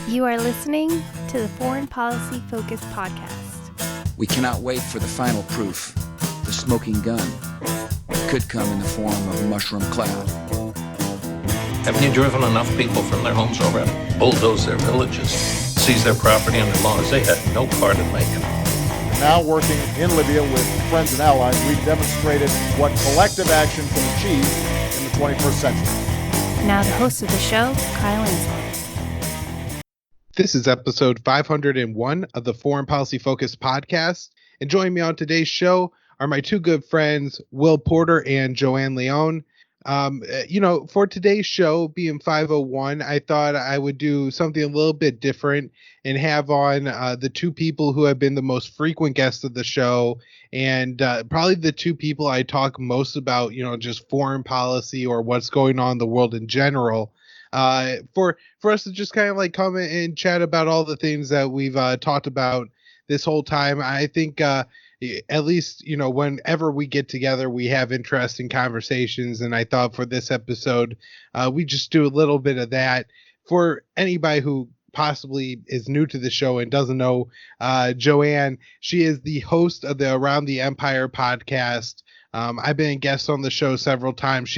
You are listening to the Foreign Policy Focus podcast. We cannot wait for the final proof. The smoking gun could come in the form of a mushroom cloud. Haven't you driven enough people from their homes already? Bulldoze their villages, seize their property and their laws. They had no part in making it. Now working in Libya with friends and allies, we've demonstrated what collective action can achieve in the 21st century. Now the host of the show, Kyle Ansel. This is episode 501 of the Foreign Policy Focus podcast. And joining me on today's show are my two good friends, Will Porter and Joanne Leon. For today's show being 501, I thought I would do something a little bit different and have on the two people who have been the most frequent guests of the show, and probably the two people I talk most about, just foreign policy or what's going on in the world in general. For us to just kind of like come and chat about all the things that we've talked about this whole time. I think at least, whenever we get together, we have interesting conversations. And I thought for this episode, we just do a little bit of that. For anybody who possibly is new to the show and doesn't know Joanne, she is the host of the Around the Empire podcast. I've been a guest on the show several times.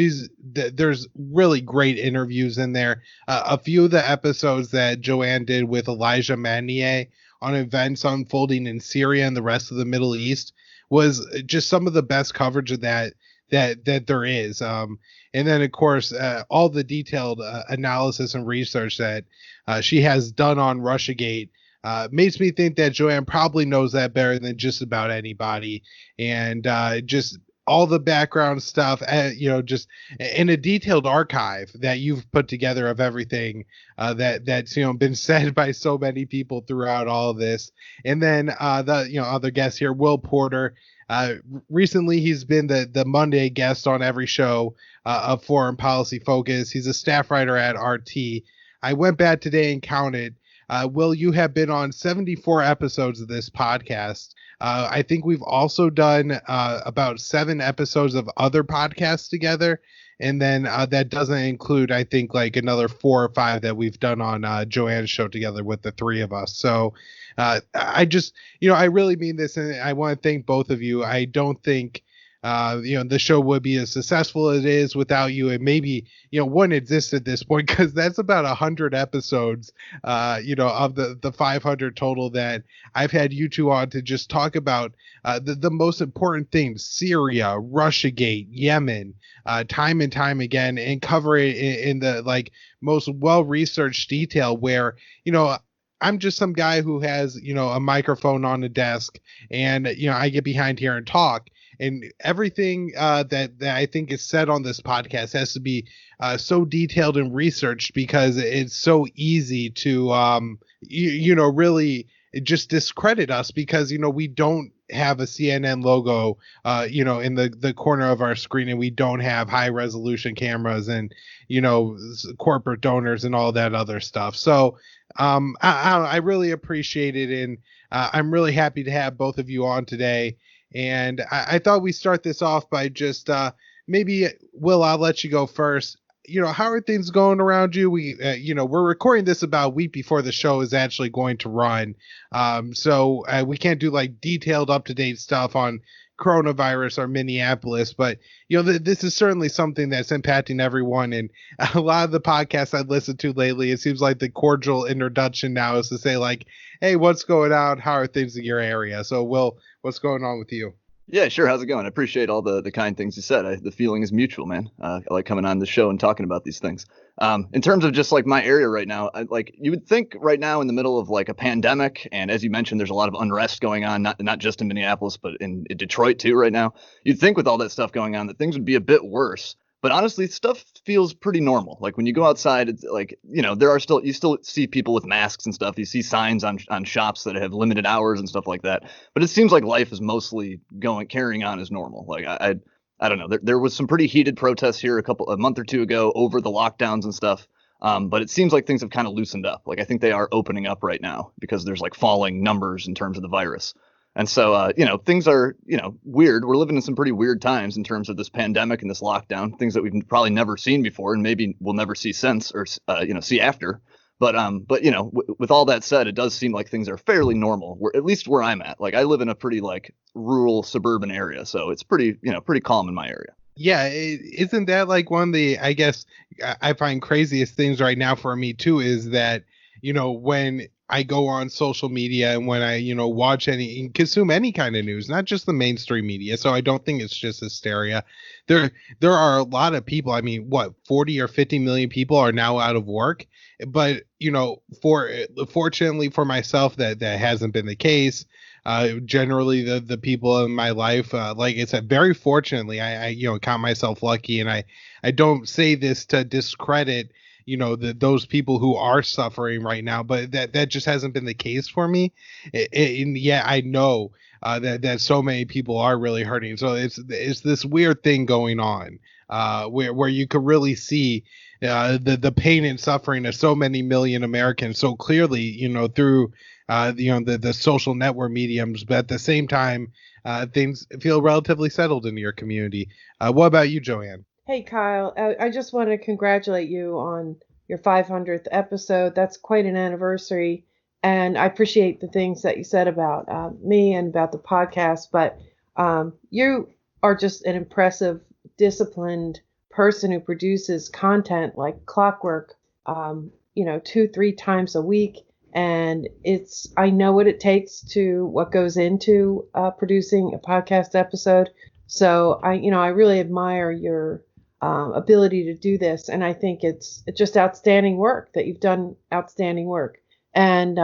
There's really great interviews in there. A few of the episodes that Joanne did with Elijah Manier on events unfolding in Syria and the rest of the Middle East was just some of the best coverage of that there is. And then, of course, all the detailed analysis and research that she has done on Russiagate makes me think that Joanne probably knows that better than just about anybody. And just all the background stuff, just in a detailed archive that you've put together of everything that's been said by so many people throughout all of this. And then the other guest here, Will Porter. Recently, he's been the Monday guest on every show of Foreign Policy Focus. He's a staff writer at RT. I went back today and counted. Will, you have been on 74 episodes of this podcast. I think we've also done about 7 episodes of other podcasts together. And then that doesn't include, I think, like another 4 or 5 that we've done on Joanne's show together with the three of us. So I just, I really mean this, and I want to thank both of you. I don't think the show would be as successful as it is without you, and maybe wouldn't exist at this point, because that's about 100 episodes of the 500 total that I've had you two on to just talk about the most important things: Syria, Russiagate, Yemen, time and time again, and cover it in the most well-researched detail, where I'm just some guy who has a microphone on a desk, and I get behind here and talk. And everything that I think is said on this podcast has to be so detailed and researched, because it's so easy to, really just discredit us, because, we don't have a CNN logo, in the corner of our screen, and we don't have high resolution cameras and, corporate donors and all that other stuff. So I really appreciate it. And I'm really happy to have both of you on today. And I thought we'd start this off by just maybe, Will, I'll let you go first. How are things going around you? We're recording this about a week before the show is actually going to run. So we can't do detailed up-to-date stuff on coronavirus or Minneapolis, but this is certainly something that's impacting everyone. And a lot of the podcasts I've listened to lately, it seems like the cordial introduction now is to say hey, what's going on? How are things in your area? So Will, what's going on with you? Yeah, sure. How's it going? I appreciate all the kind things you said. The feeling is mutual, man. I like coming on the show and talking about these things. In terms of just my area right now, you would think right now in the middle of a pandemic, and as you mentioned, there's a lot of unrest going on, not just in Minneapolis, but in Detroit too right now. You'd think with all that stuff going on that things would be a bit worse. But honestly, stuff feels pretty normal. When you go outside, it's you still see people with masks and stuff. You see signs on shops that have limited hours and stuff like that. But it seems like life is mostly carrying on as normal. I don't know. There was some pretty heated protests here a month or two ago over the lockdowns and stuff. But it seems like things have kind of loosened up. I think they are opening up right now because there's falling numbers in terms of the virus. And so, things are, weird. We're living in some pretty weird times in terms of this pandemic and this lockdown, things that we've probably never seen before and maybe we'll never see since or, see after. But you know, with all that said, it does seem like things are fairly normal. At least where I'm at. Like I live in a pretty like rural suburban area, so it's pretty calm in my area. Yeah, isn't that like one of the, I guess, I find craziest things right now for me too, is that, when I go on social media and when I, watch consume any kind of news, not just the mainstream media. So I don't think it's just hysteria. There are a lot of people. I mean, what, 40 or 50 million people are now out of work. But, fortunately for myself, that hasn't been the case. Generally the people in my life, like I said, very fortunately, I count myself lucky, and I don't say this to discredit, those people who are suffering right now, but that just hasn't been the case for me. And yeah, I know that so many people are really hurting. So it's this weird thing going on, where you could really see the pain and suffering of so many million Americans so clearly, through the social network mediums, but at the same time, things feel relatively settled in your community. What about you, Joanne? Hey, Kyle, I just want to congratulate you on your 500th episode. That's quite an anniversary, and I appreciate the things that you said about me and about the podcast, but you are just an impressive, disciplined person who produces content like clockwork, 2-3 times a week. And I know what it takes what goes into producing a podcast episode. So I really admire your ability to do this. And I think it's just outstanding work that you've done, outstanding work. And,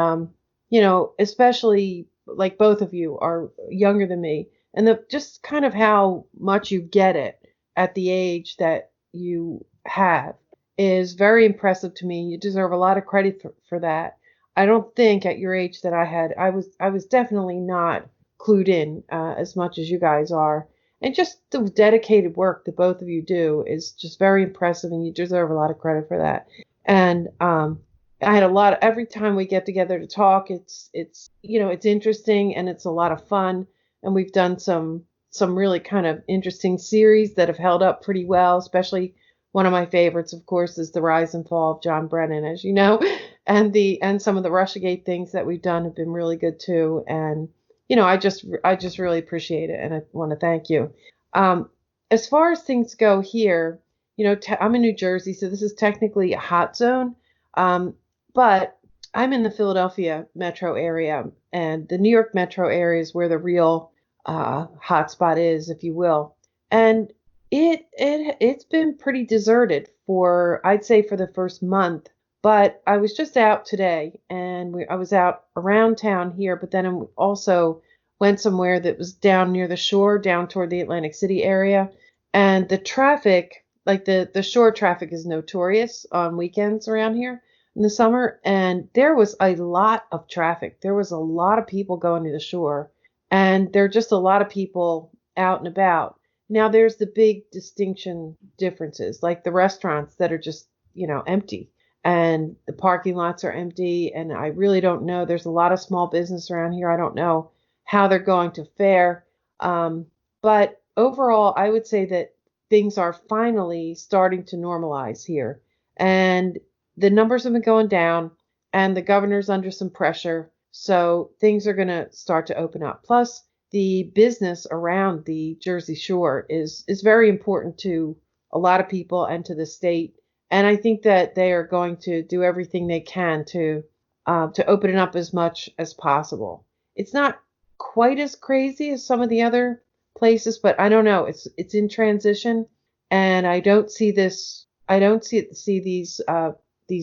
especially like both of you are younger than me, and just kind of how much you get it at the age that you have is very impressive to me. You deserve a lot of credit for that. I don't think at your age that I was definitely not clued in as much as you guys are. And just the dedicated work that both of you do is just very impressive, and you deserve a lot of credit for that. And I had every time we get together to talk, it's interesting and it's a lot of fun. And we've done some really kind of interesting series that have held up pretty well, especially one of my favorites, of course, is The Rise and Fall of John Brennan, as you know, and some of the Russiagate things that we've done have been really good too. And, I just really appreciate it. And I want to thank you. As far as things go here, I'm in New Jersey, so this is technically a hot zone. But I'm in the Philadelphia metro area, and the New York metro area is where the real hot spot is, if you will. And it's been pretty deserted I'd say for the first month. But I was just out today, and I was out around town here, but then I also went somewhere that was down near the shore, down toward the Atlantic City area. And the traffic, like the shore traffic, is notorious on weekends around here in the summer. And there was a lot of traffic. There was a lot of people going to the shore, and there are just a lot of people out and about. Now, there's the big distinction differences, like the restaurants that are just, empty, and the parking lots are empty. And I really don't know. There's a lot of small business around here. I don't know how they're going to fare. But overall, I would say that things are finally starting to normalize here. And the numbers have been going down, and the governor's under some pressure. So things are going to start to open up. Plus, the business around the Jersey Shore is very important to a lot of people and to the state. And I think that they are going to do everything they can to open it up as much as possible. It's not quite as crazy as some of the other places, but I don't know. It's in transition, and I don't see this. I don't see these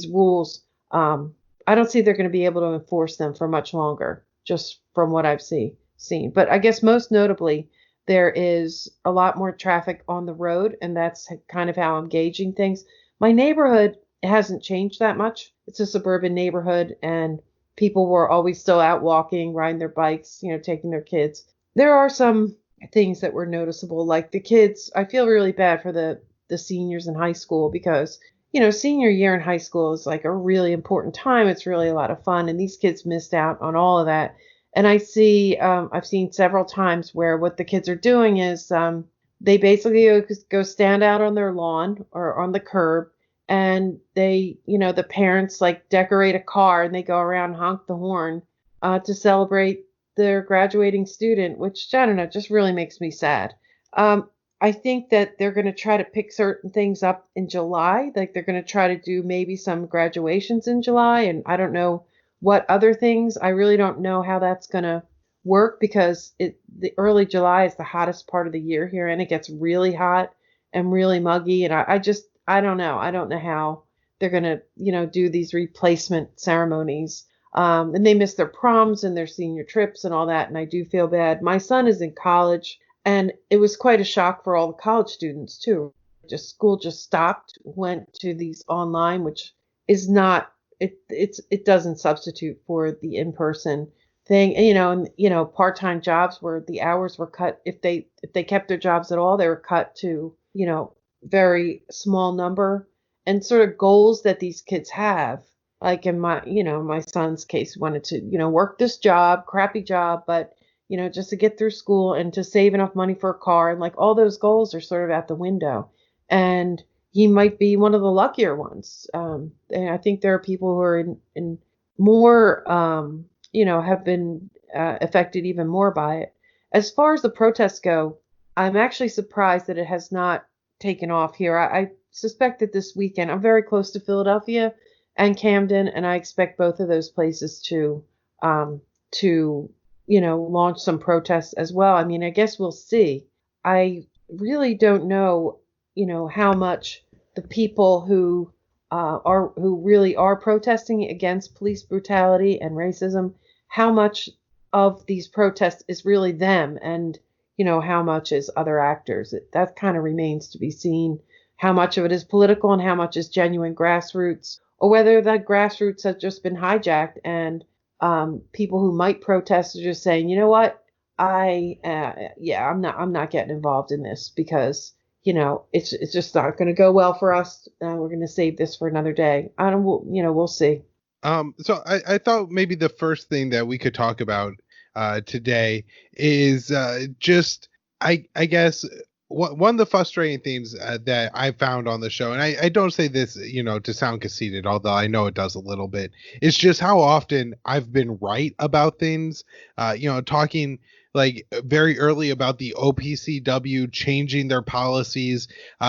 rules. I don't see they're going to be able to enforce them for much longer, just from what I've seen. But I guess most notably, there is a lot more traffic on the road, and that's kind of how I'm gauging things. My neighborhood hasn't changed that much. It's a suburban neighborhood, and people were always still out walking, riding their bikes, taking their kids. There are some things that were noticeable, like the kids. I feel really bad for the seniors in high school, because senior year in high school is like a really important time. It's really a lot of fun, and these kids missed out on all of that. And I've seen several times where what the kids are doing is they basically go stand out on their lawn or on the curb, and they, the parents like decorate a car and they go around and honk the horn to celebrate their graduating student, which I don't know, just really makes me sad. I think that they're going to try to pick certain things up in July. Like they're going to try to do maybe some graduations in July, and I don't know what other things. I really don't know how that's going to work because the early July is the hottest part of the year here, and it gets really hot and really muggy. And I don't know. I don't know how they're going to, do these replacement ceremonies. And they miss their proms and their senior trips and all that. And I do feel bad. My son is in college, and it was quite a shock for all the college students too. School just stopped, went to these online, which is not, it doesn't substitute for the in-person thing. And, part-time jobs where the hours were cut. If they kept their jobs at all, they were cut to, very small number, and sort of goals that these kids have. Like in my son's case, wanted to, work this job, crappy job, but, just to get through school and to save enough money for a car. And like all those goals are sort of out the window. And he might be one of the luckier ones. And I think there are people who are in more, have been affected even more by it. As far as the protests go, I'm actually surprised that it has not taken off here. I suspect that this weekend, I'm very close to Philadelphia and Camden, and I expect both of those places to launch some protests as well. I mean, I guess we'll see. I really don't know, how much the people who really are protesting against police brutality and racism, how much of these protests is really them, and how much is other actors. That kind of remains to be seen. How much of it is political and how much is genuine grassroots, or whether that grassroots has just been hijacked and people who might protest are just saying, you know what, I'm not getting involved in this because it's just not going to go well for us. We're going to save this for another day. We'll see. So I thought maybe the first thing that we could talk about today is just I guess one of the frustrating things that I found on the show, and I don't say this, to sound conceited, although I know it does a little bit, it's just how often I've been right about things, talking like very early about the OPCW changing their policies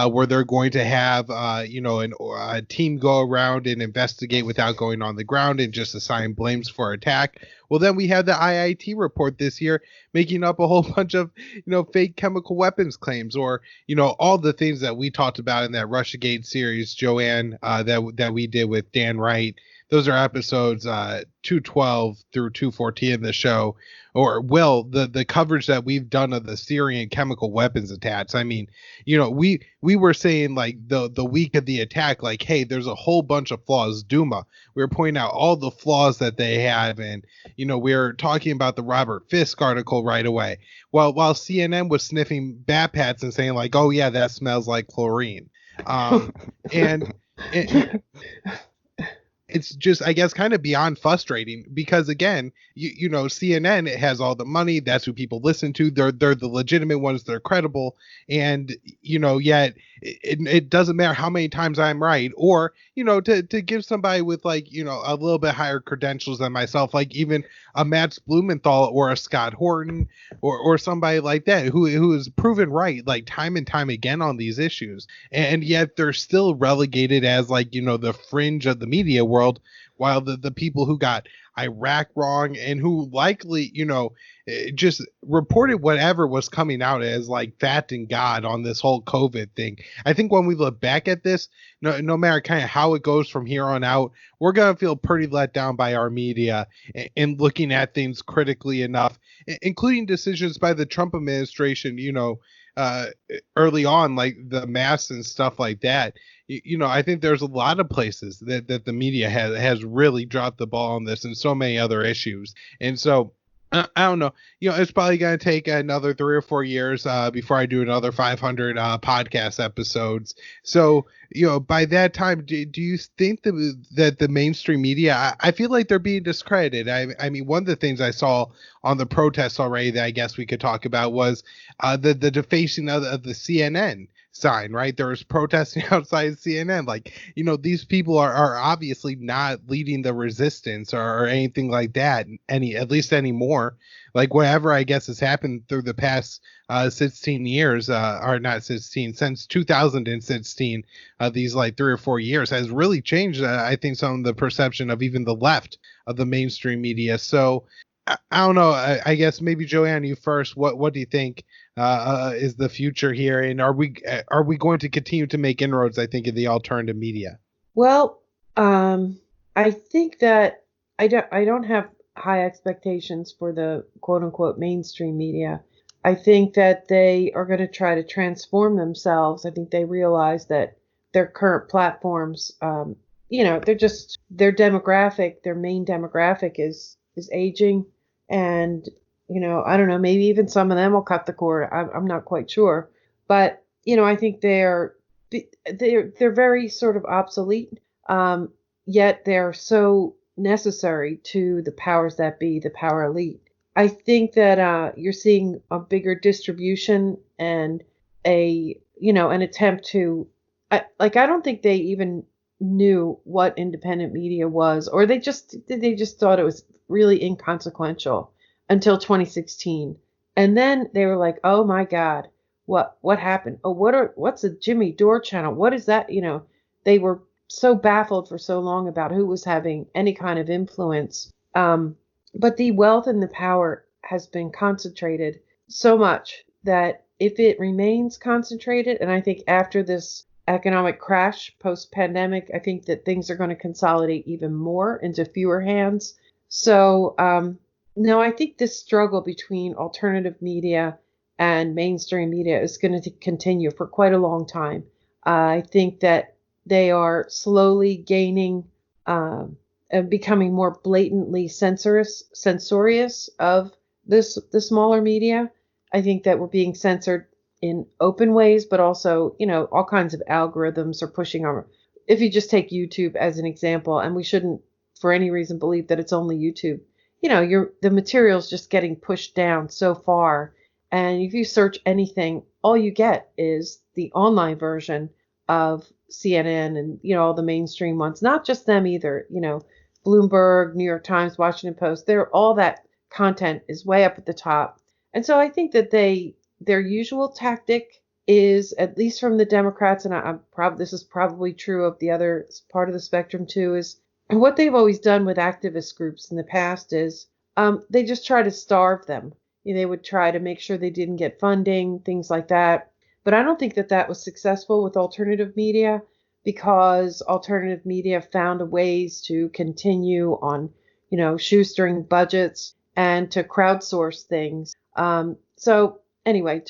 where they're going to have, a team go around and investigate without going on the ground and just assign blames for attack. Well, then we had the IIT report this year making up a whole bunch of, fake chemical weapons claims, or, all the things that we talked about in that Russiagate series, Joanne, that we did with Dan Wright. Those are episodes 212 through 214 in the show. Or, Will, the coverage that we've done of the Syrian chemical weapons attacks. I mean, we were saying like the week of the attack, like, hey, there's a whole bunch of flaws. Duma, we were pointing out all the flaws that they have. And, we were talking about the Robert Fisk article right away. While CNN was sniffing bat pats and saying like, oh, yeah, that smells like chlorine. And it's just, I guess, kind of beyond frustrating because, again, CNN, it has all the money. That's who people listen to. They're the legitimate ones. They're credible. And, yet it doesn't matter how many times I'm right, or, to give somebody with like, a little bit higher credentials than myself, like even a Matt Blumenthal or a Scott Horton or somebody like that who is proven right like time and time again on these issues. And yet they're still relegated as like, the fringe of the media world, while the people who got Iraq wrong and who likely, just reported whatever was coming out as like fact and God on this whole COVID thing. I think when we look back at this, no matter kind of how it goes from here on out, we're going to feel pretty let down by our media and looking at things critically enough, including decisions by the Trump administration, early on, like the masks and stuff like that. I think there's a lot of places that the media has really dropped the ball on this and so many other issues. And so I don't know, it's probably going to take another 3 or 4 years before I do another 500 podcast episodes. So, by that time, do you think that the mainstream media, I feel like they're being discredited. I mean, one of the things I saw on the protests already that I guess we could talk about was the defacing of the CNN. sign, right? There was protesting outside CNN. Like, these people are obviously not leading the resistance or anything like that, at least anymore. Like, whatever I guess has happened through the past 16 years, or not 16, since 2016, these like 3 or 4 years has really changed, I think, some of the perception of even the left of the mainstream media. So I don't know. I guess maybe Joanne, you first. What do you think is the future here, and are we going to continue to make inroads? I think in the alternative media. Well, I think that I don't have high expectations for the quote unquote mainstream media. I think that they are going to try to transform themselves. I think they realize that their current platforms, their demographic, their main demographic is aging. And, I don't know, maybe even some of them will cut the cord. I'm not quite sure. But, I think they're very sort of obsolete, yet they're so necessary to the powers that be, the power elite. I think that you're seeing a bigger distribution and an attempt to, I don't think they even knew what independent media was, or they just thought it was really inconsequential until 2016. And then they were like, oh my God, what happened? Oh, what's a Jimmy Dore channel? What is that? They were so baffled for so long about who was having any kind of influence. But the wealth and the power has been concentrated so much that if it remains concentrated, and I think after this economic crash post-pandemic, I think that things are going to consolidate even more into fewer hands. So, no, I think this struggle between alternative media and mainstream media is going to continue for quite a long time. I think that they are slowly gaining and becoming more blatantly censorious of the smaller media. I think that we're being censored in open ways, but also, all kinds of algorithms are pushing on. If you just take YouTube as an example, and we shouldn't for any reason believe that it's only YouTube, the material's just getting pushed down so far. And if you search anything, all you get is the online version of CNN and, all the mainstream ones, not just them either, Bloomberg, New York Times, Washington Post, all that content is way up at the top. And so I think that their usual tactic is, at least from the Democrats, and this is probably true of the other part of the spectrum too, is what they've always done with activist groups in the past is they just try to starve them. They would try to make sure they didn't get funding, things like that. But I don't think that was successful with alternative media, because alternative media found ways to continue on, shoestring budgets and to crowdsource things. So anyway,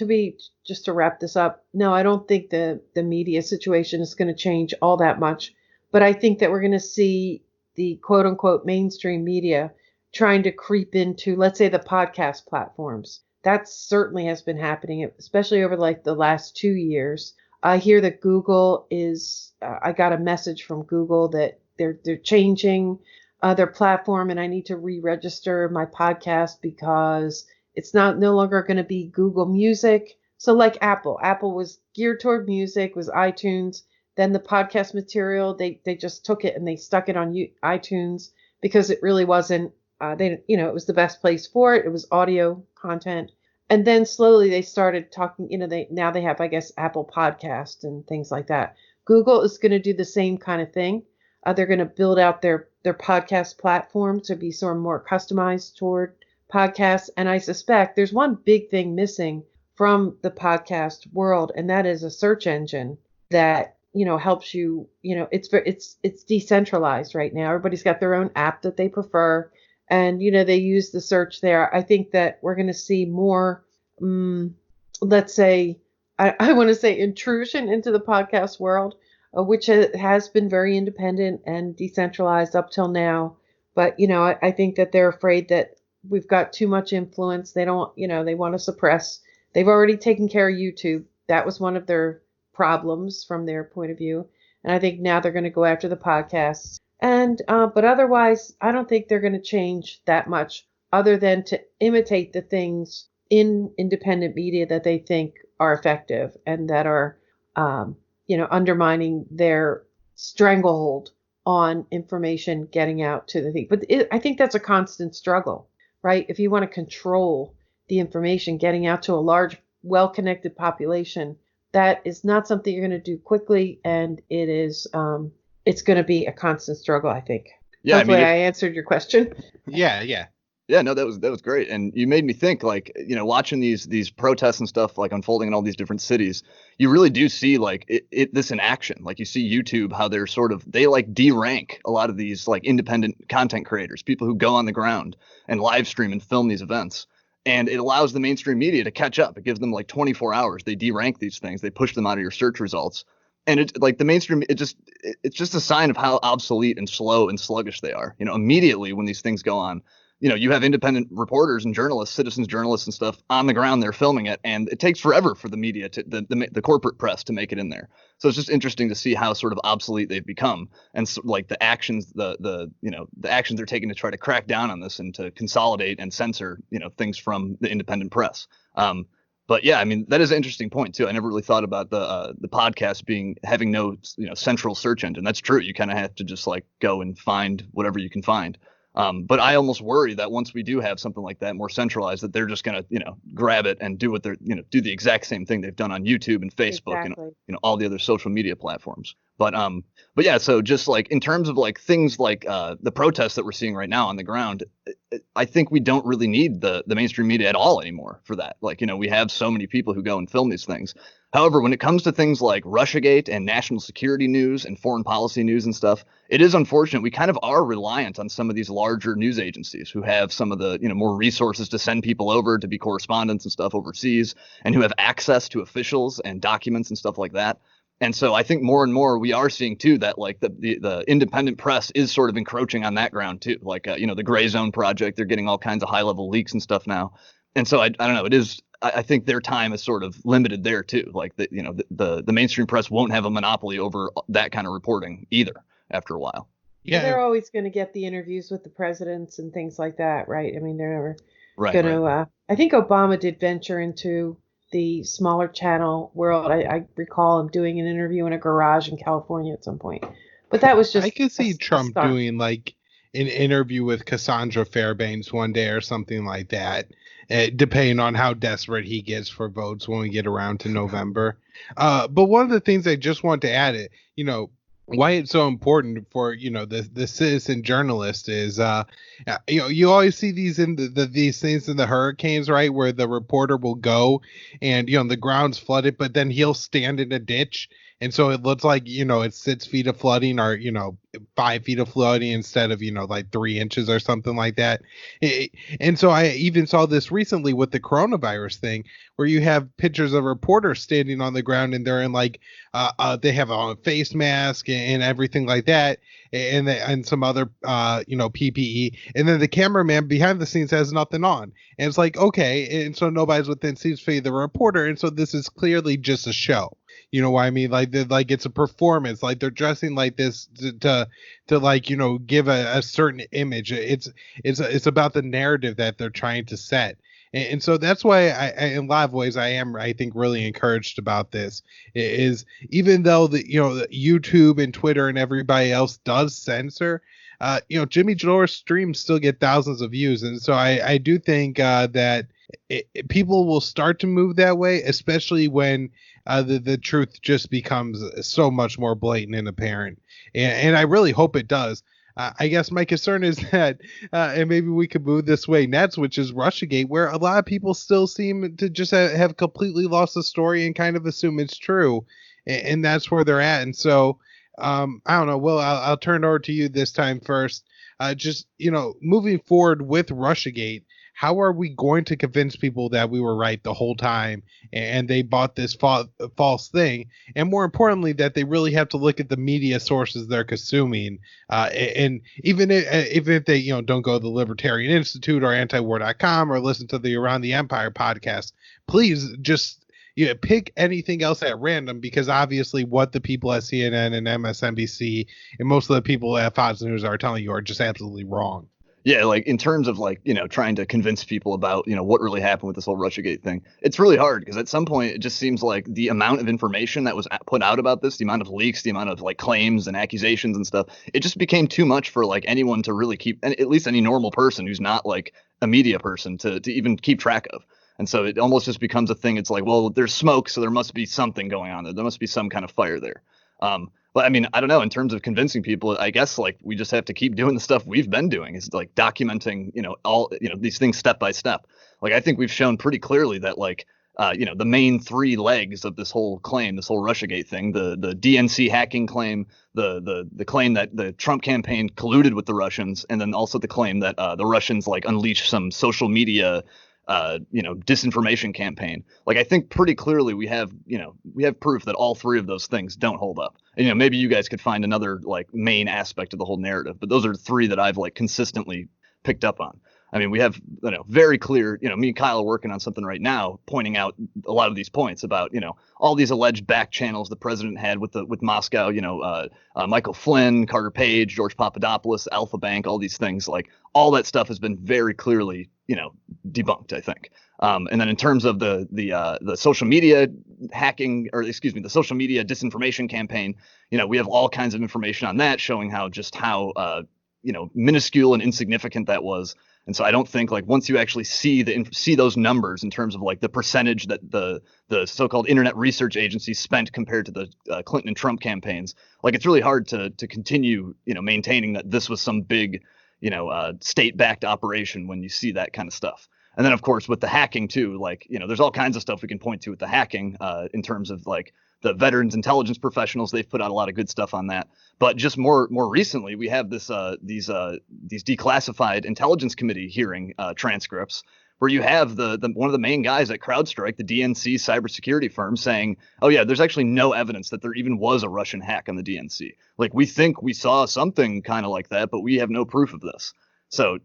just to wrap this up, no, I don't think the media situation is going to change all that much. But I think that we're going to see the quote unquote mainstream media trying to creep into, let's say, the podcast platforms. That certainly has been happening, especially over the last 2 years. I hear that Google is, I got a message from Google that they're changing their platform, and I need to re-register my podcast because it's no longer going to be Google Music. So like Apple was geared toward music, was iTunes. Then the podcast material, they just took it and they stuck it on iTunes because it really wasn't, it was the best place for it. It was audio content. And then slowly they started talking, now they have, I guess, Apple Podcast and things like that. Google is going to do the same kind of thing. They're going to build out their podcast platform to be sort of more customized toward podcasts. And I suspect there's one big thing missing from the podcast world, and that is a search engine that, helps you, it's decentralized right now. Everybody's got their own app that they prefer. And, they use the search there. I think that we're going to see more, let's say, I want to say intrusion into the podcast world, which has been very independent and decentralized up till now. But, I think that they're afraid that we've got too much influence. They don't, they want to suppress. They've already taken care of YouTube. That was one of their problems from their point of view. And I think now they're going to go after the podcasts. And but otherwise, I don't think they're going to change that much, other than to imitate the things in independent media that they think are effective and that are undermining their stranglehold on information getting out to the thing. But I think that's a constant struggle, right? If you want to control the information getting out to a large, well-connected population, that is not something you're going to do quickly, and it is it's going to be a constant struggle, I think. Yeah, Hopefully I answered your question. Yeah. Yeah, no, that was great, and you made me think, like, watching these protests and stuff like unfolding in all these different cities. You really do see like this in action. Like you see YouTube, how they like derank a lot of these like independent content creators, people who go on the ground and live stream and film these events. And it allows the mainstream media to catch up. It gives them like 24 hours. They derank these things. They push them out of your search results. And it's like the mainstream, it's just a sign of how obsolete and slow and sluggish they are. Immediately when these things go on, you have independent reporters and journalists, citizens journalists and stuff on the ground there filming it. And it takes forever for the media the corporate press to make it in there. So it's just interesting to see how sort of obsolete they've become. And so, like the actions, the actions they're taking to try to crack down on this and to consolidate and censor, things from the independent press. But yeah, I mean, that is an interesting point too. I never really thought about the podcast having no central search engine. That's true. You kind of have to just like go and find whatever you can find. But I almost worry that once we do have something like that more centralized, that they're just gonna grab it and do what they're do the exact same thing they've done on YouTube and Facebook and all the other social media platforms. But yeah, so just like in terms of like things like the protests that we're seeing right now on the ground, I think we don't really need the mainstream media at all anymore for that. Like, we have so many people who go and film these things. However, when it comes to things like Russiagate and national security news and foreign policy news and stuff, it is unfortunate. We kind of are reliant on some of these larger news agencies who have some of the, more resources to send people over to be correspondents and stuff overseas, and who have access to officials and documents and stuff like that. And so I think more and more we are seeing too that like the independent press is sort of encroaching on that ground too. Like the Gray Zone Project, they're getting all kinds of high level leaks and stuff now. And so I don't know. It is. I think their time is sort of limited there too. Like the mainstream press won't have a monopoly over that kind of reporting either after a while. Yeah, they're always going to get the interviews with the presidents and things like that, right? I mean, they're never going to. I think Obama did venture into the smaller channel world. I recall him doing an interview in a garage in California at some point, but that was just. I could see Trump doing like an interview with Cassandra Fairbanks one day or something like that, depending on how desperate he gets for votes when we get around to November. But one of the things I just want to add, why it's so important for the citizen journalist is you always see these in these things in the hurricanes, right, where the reporter will go and the ground's flooded, but then he'll stand in a ditch, and so it looks like it's 6 feet of flooding or 5 feet of flooding instead of like 3 inches or something like that. And so I even saw this recently with the coronavirus thing, where you have pictures of reporters standing on the ground and they're in like they have a face mask and everything like that, and some other PPE, and then the cameraman behind the scenes has nothing on, and it's like, okay, and so nobody's within 6 feet of the reporter, and so this is clearly just a show. You know what I mean? Like it's a performance. Like they're dressing like this to like give a certain image. It's about the narrative that they're trying to set. And so that's why I in a lot of ways I think really encouraged about this is, even though the YouTube and Twitter and everybody else does censor, Jimmy Dores streams still get thousands of views, and so I do think that people will start to move that way, especially when the truth just becomes so much more blatant and apparent, and I really hope it does. I guess my concern is that, and maybe we could move this way next, which is Russiagate, where a lot of people still seem to just have completely lost the story and kind of assume it's true, and that's where they're at. And so, I don't know. Well, I'll turn it over to you this time first. Just moving forward with Russiagate, how are we going to convince people that we were right the whole time and they bought this false thing? And more importantly, that they really have to look at the media sources they're consuming. And even if they, don't go to the Libertarian Institute or antiwar.com or listen to the Around the Empire podcast, please just pick anything else at random, because obviously what the people at CNN and MSNBC and most of the people at Fox News are telling you are just absolutely wrong. Yeah, like in terms of like, trying to convince people about, what really happened with this whole Russiagate thing, it's really hard because at some point it just seems like the amount of information that was put out about this, the amount of leaks, the amount of like claims and accusations and stuff, it just became too much for like anyone to really keep, and at least any normal person who's not like a media person to even keep track of. And so it almost just becomes a thing. It's like, well, there's smoke, so there must be something going on there. There must be some kind of fire there. But I mean, I don't know, in terms of convincing people, I guess like we just have to keep doing the stuff we've been doing, is like documenting, all, these things step by step. Like, I think we've shown pretty clearly that like, the main three legs of this whole claim, this whole Russiagate thing, the DNC hacking claim, the claim that the Trump campaign colluded with the Russians, and then also the claim that the Russians like unleashed some social media disinformation campaign. Like, I think pretty clearly we have proof that all three of those things don't hold up. And, maybe you guys could find another like main aspect of the whole narrative, but those are three that I've like consistently picked up on. I mean, we have, very clear, me and Kyle are working on something right now, pointing out a lot of these points about, all these alleged back channels the president had with Moscow, Michael Flynn, Carter Page, George Papadopoulos, Alpha Bank, all these things. Like, all that stuff has been very clearly, debunked, I think. And then in terms of the social media hacking, or excuse me, the social media disinformation campaign, we have all kinds of information on that showing how minuscule and insignificant that was. And so I don't think like once you actually see those numbers in terms of like the percentage that the so-called Internet Research Agency spent compared to the Clinton and Trump campaigns, like it's really hard to continue, maintaining that this was some big, state-backed operation when you see that kind of stuff. And then, of course, with the hacking, too, like, there's all kinds of stuff we can point to with the hacking in terms of like the veterans intelligence professionals. They've put out a lot of good stuff on that. But just more recently, we have these declassified intelligence committee hearing transcripts where you have the one of the main guys at CrowdStrike, the DNC cybersecurity firm, saying, oh, yeah, there's actually no evidence that there even was a Russian hack on the DNC. Like, we think we saw something kind of like that, but we have no proof of this. So,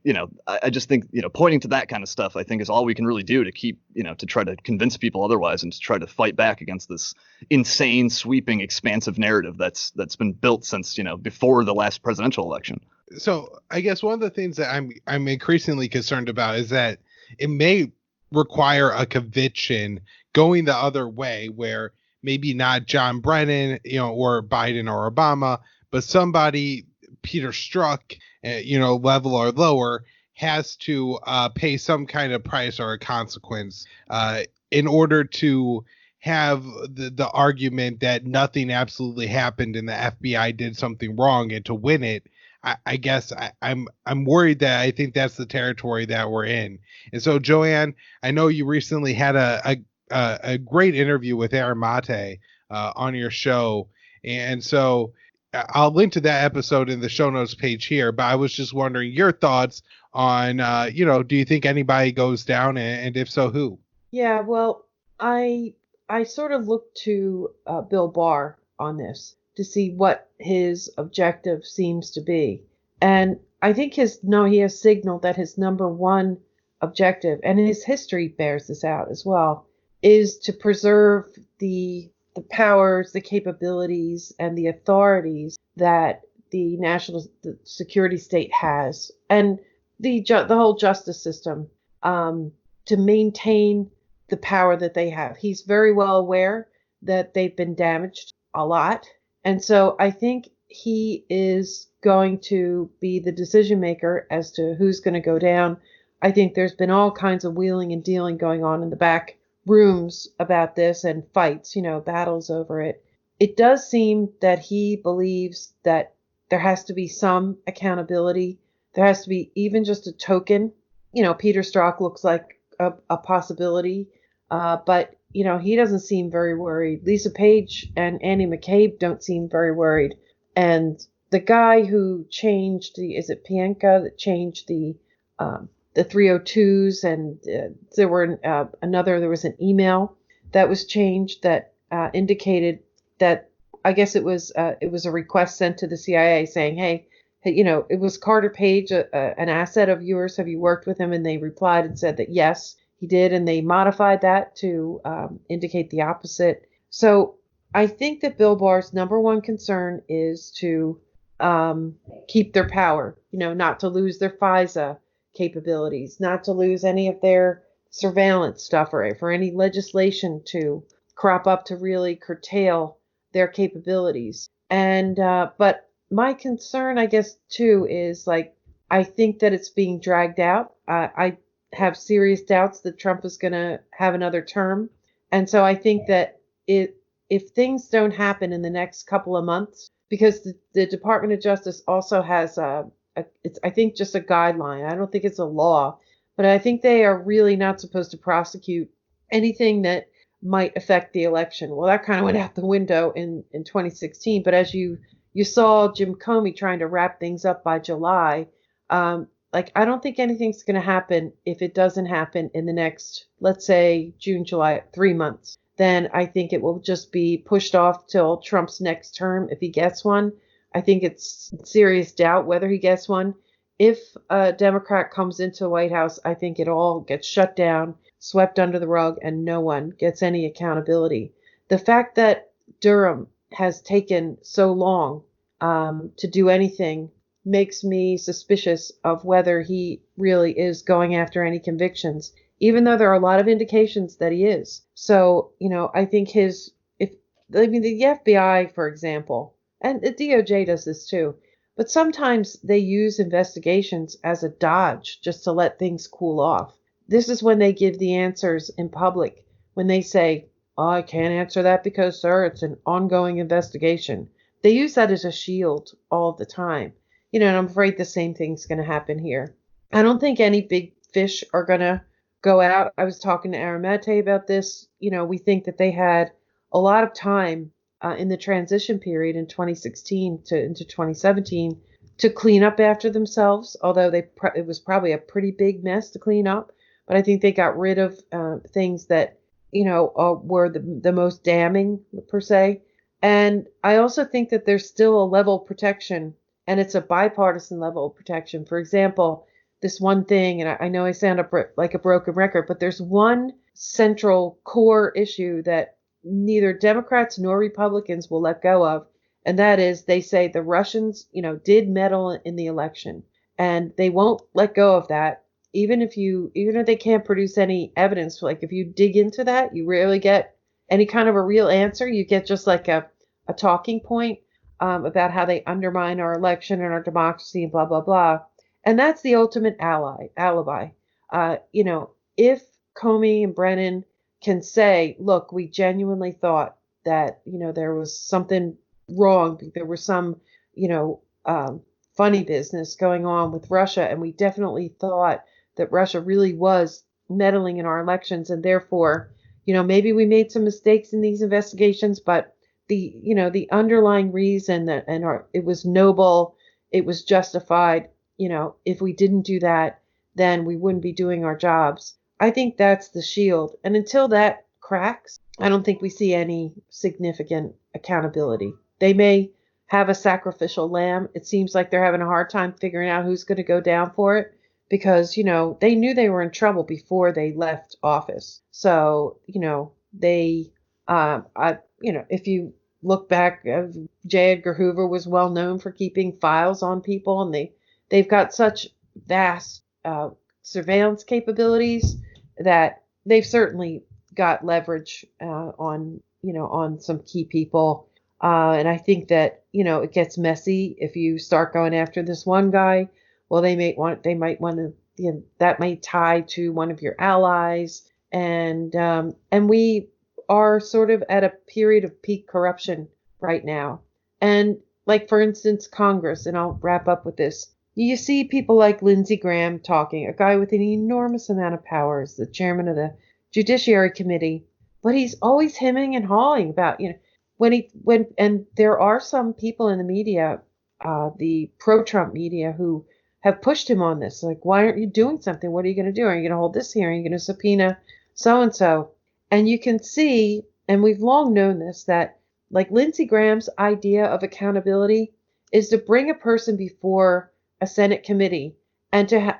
I just think, pointing to that kind of stuff, I think is all we can really do to keep, to try to convince people otherwise and to try to fight back against this insane, sweeping, expansive narrative that's been built since, before the last presidential election. So I guess one of the things that I'm increasingly concerned about is that it may require a conviction going the other way, where maybe not John Brennan, or Biden or Obama, but somebody, Peter Strzok, level or lower, has to pay some kind of price or a consequence in order to have the argument that nothing absolutely happened and the FBI did something wrong, and to win it. I guess I'm worried that I think that's the territory that we're in. And so, Joanne, I know you recently had a great interview with Aaron Mate on your show, and so I'll link to that episode in the show notes page here. But I was just wondering your thoughts on, do you think anybody goes down, and if so, who? Yeah, well, I sort of looked to Bill Barr on this to see what his objective seems to be. And I think he has signaled that his number one objective, and his history bears this out as well, is to preserve the powers, the capabilities, and the authorities that the national security state has, and the whole justice system, to maintain the power that they have. He's very well aware that they've been damaged a lot. And so I think he is going to be the decision maker as to who's going to go down. I think there's been all kinds of wheeling and dealing going on in the back rooms about this, and fights, battles over it. It does seem that he believes that there has to be some accountability. There has to be even just a token. Peter Strzok looks like a possibility, but he doesn't seem very worried. Lisa Page and Andy McCabe don't seem very worried. And the guy who changed is it Pienka that changed the 302s, and there was an email that was changed that indicated that, I guess it was a request sent to the CIA saying, hey, it was Carter Page, an asset of yours. Have you worked with him? And they replied and said that yes, he did. And they modified that to indicate the opposite. So I think that Bill Barr's number one concern is to keep their power, not to lose their FISA capabilities, not to lose any of their surveillance stuff, or for any legislation to crop up to really curtail their capabilities. And but my concern, I guess, too, is like, I think that it's being dragged out. I have serious doubts that Trump is going to have another term. And so I think that if things don't happen in the next couple of months, because the Department of Justice also has it's, I think, just a guideline. I don't think it's a law, but I think they are really not supposed to prosecute anything that might affect the election. Well, that kind of went out the window in 2016. But as you saw Jim Comey trying to wrap things up by July, like, I don't think anything's going to happen if it doesn't happen in the next, let's say, June, July, 3 months. Then I think it will just be pushed off till Trump's next term, if he gets one. I think it's serious doubt whether he gets one. If a Democrat comes into the White House, I think it all gets shut down, swept under the rug, and no one gets any accountability. The fact that Durham has taken so long to do anything makes me suspicious of whether he really is going after any convictions, even though there are a lot of indications that he is. So, I think the FBI, for example, and the DOJ does this too, but sometimes they use investigations as a dodge just to let things cool off. This is when they give the answers in public, when they say, "Oh, I can't answer that because, sir, it's an ongoing investigation." They use that as a shield all the time. And I'm afraid the same thing's going to happen here. I don't think any big fish are going to go out. I was talking to Aramete about this. We think that they had a lot of time in the transition period in 2016 into 2017 to clean up after themselves, although it was probably a pretty big mess to clean up. But I think they got rid of things that, were the most damning, per se. And I also think that there's still a level of protection, and it's a bipartisan level of protection. For example, this one thing, and I know I sound like a broken record, but there's one central core issue that neither Democrats nor Republicans will let go of, and that is, they say the Russians, did meddle in the election, and they won't let go of that. Even if they can't produce any evidence, like if you dig into that, you rarely get any kind of a real answer. You get just like a talking point about how they undermine our election and our democracy and blah, blah, blah. And that's the ultimate alibi. If Comey and Brennan can say, look, we genuinely thought that, there was something wrong, there was some, funny business going on with Russia, and we definitely thought that Russia really was meddling in our elections, and therefore, maybe we made some mistakes in these investigations, but the underlying reason that, it was noble, it was justified. If we didn't do that, then we wouldn't be doing our jobs. I think that's the shield. And until that cracks, I don't think we see any significant accountability. They may have a sacrificial lamb. It seems like they're having a hard time figuring out who's going to go down for it because, they knew they were in trouble before they left office. So, if you look back, J. Edgar Hoover was well known for keeping files on people, and they've got such vast surveillance capabilities that they've certainly got leverage on some key people. And I think that, it gets messy if you start going after this one guy. Well, they might want to, that may tie to one of your allies. And we are sort of at a period of peak corruption right now. And like, for instance, Congress, and I'll wrap up with this. You see people like Lindsey Graham talking, a guy with an enormous amount of powers, the chairman of the Judiciary Committee, but he's always hemming and hawing about, and there are some people in the media, the pro-Trump media, who have pushed him on this. Like, why aren't you doing something? What are you going to do? Are you going to hold this hearing? Are you going to subpoena so-and-so? And you can see, and we've long known this, that like Lindsey Graham's idea of accountability is to bring a person before a Senate committee and to,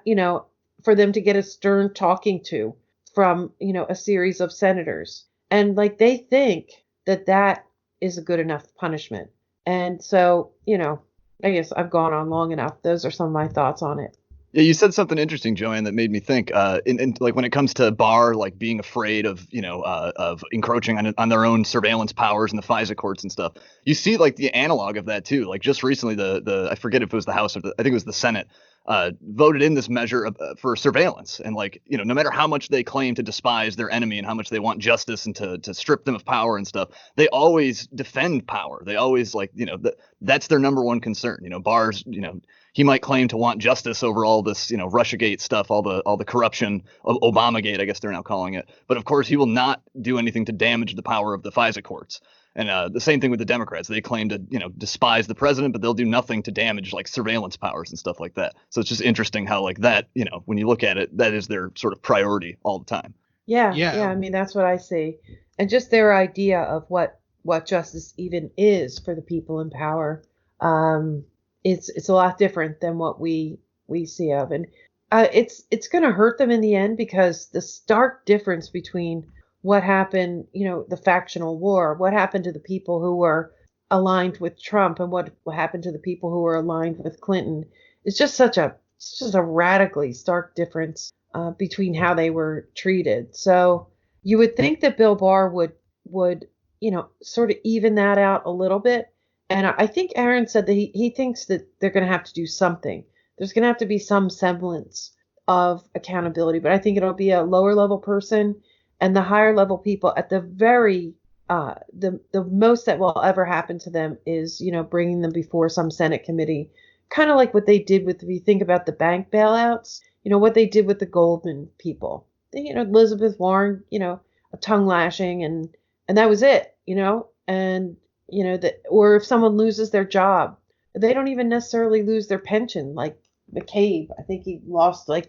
for them to get a stern talking to from, a series of senators. And like, they think that is a good enough punishment. And so, I guess I've gone on long enough. Those are some of my thoughts on it. Yeah, you said something interesting, Joanne, that made me think. In like when it comes to Barr, like being afraid of of encroaching on their own surveillance powers and the FISA courts and stuff. You see like the analog of that too. Like just recently, the I forget if it was the House or I think it was the Senate voted in this measure for surveillance. And like no matter how much they claim to despise their enemy and how much they want justice and to strip them of power and stuff, they always defend power. They always that's their number one concern. Barr's he might claim to want justice over all this, Russiagate stuff, all the corruption of Obamagate, I guess they're now calling it. But of course, he will not do anything to damage the power of the FISA courts. And the same thing with the Democrats. They claim to, despise the president, but they'll do nothing to damage like surveillance powers and stuff like that. So it's just interesting how like that, when you look at it, that is their sort of priority all the time. Yeah. I mean, that's what I see. And just their idea of what justice even is for the people in power. It's a lot different than what we see of, and it's going to hurt them in the end, because the stark difference between what happened, the factional war, what happened to the people who were aligned with Trump, and what happened to the people who were aligned with Clinton, is just it's just a radically stark difference between how they were treated. So you would think that Bill Barr would sort of even that out a little bit. And I think Aaron said that he thinks that they're going to have to do something. There's going to have to be some semblance of accountability, but I think it'll be a lower level person, and the higher level people at the very the most that will ever happen to them is bringing them before some Senate committee, kind of like what they did with, if you think about the bank bailouts, what they did with the Goldman people. Elizabeth Warren, a tongue lashing, and that was it. And or if someone loses their job, they don't even necessarily lose their pension. Like McCabe, I think he lost I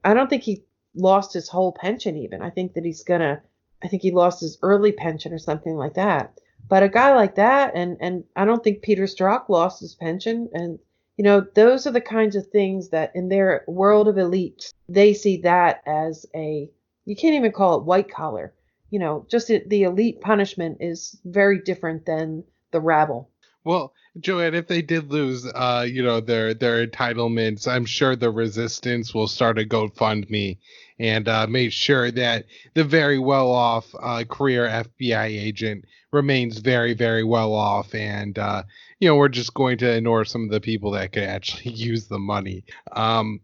don't think he lost his whole pension even. I think he lost his early pension or something like that. But a guy like that, and I don't think Peter Strzok lost his pension. And, those are the kinds of things that in their world of elites, they see that as you can't even call it white collar. Just the elite punishment is very different than the rabble. Well, Joanne, if they did lose, their entitlements, I'm sure the resistance will start a GoFundMe and make sure that the very well-off career FBI agent remains very, very well off, and we're just going to ignore some of the people that could actually use the money. I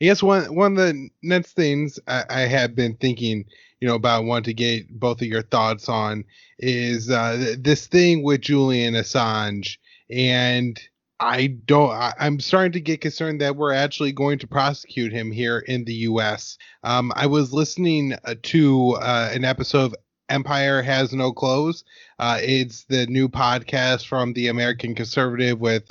guess one of the next things I have been thinking, about wanting to get both of your thoughts on is this thing with Julian Assange. And I'm starting to get concerned that we're actually going to prosecute him here in the U.S. I was listening to an episode of Empire Has No Clothes. It's the new podcast from the American Conservative with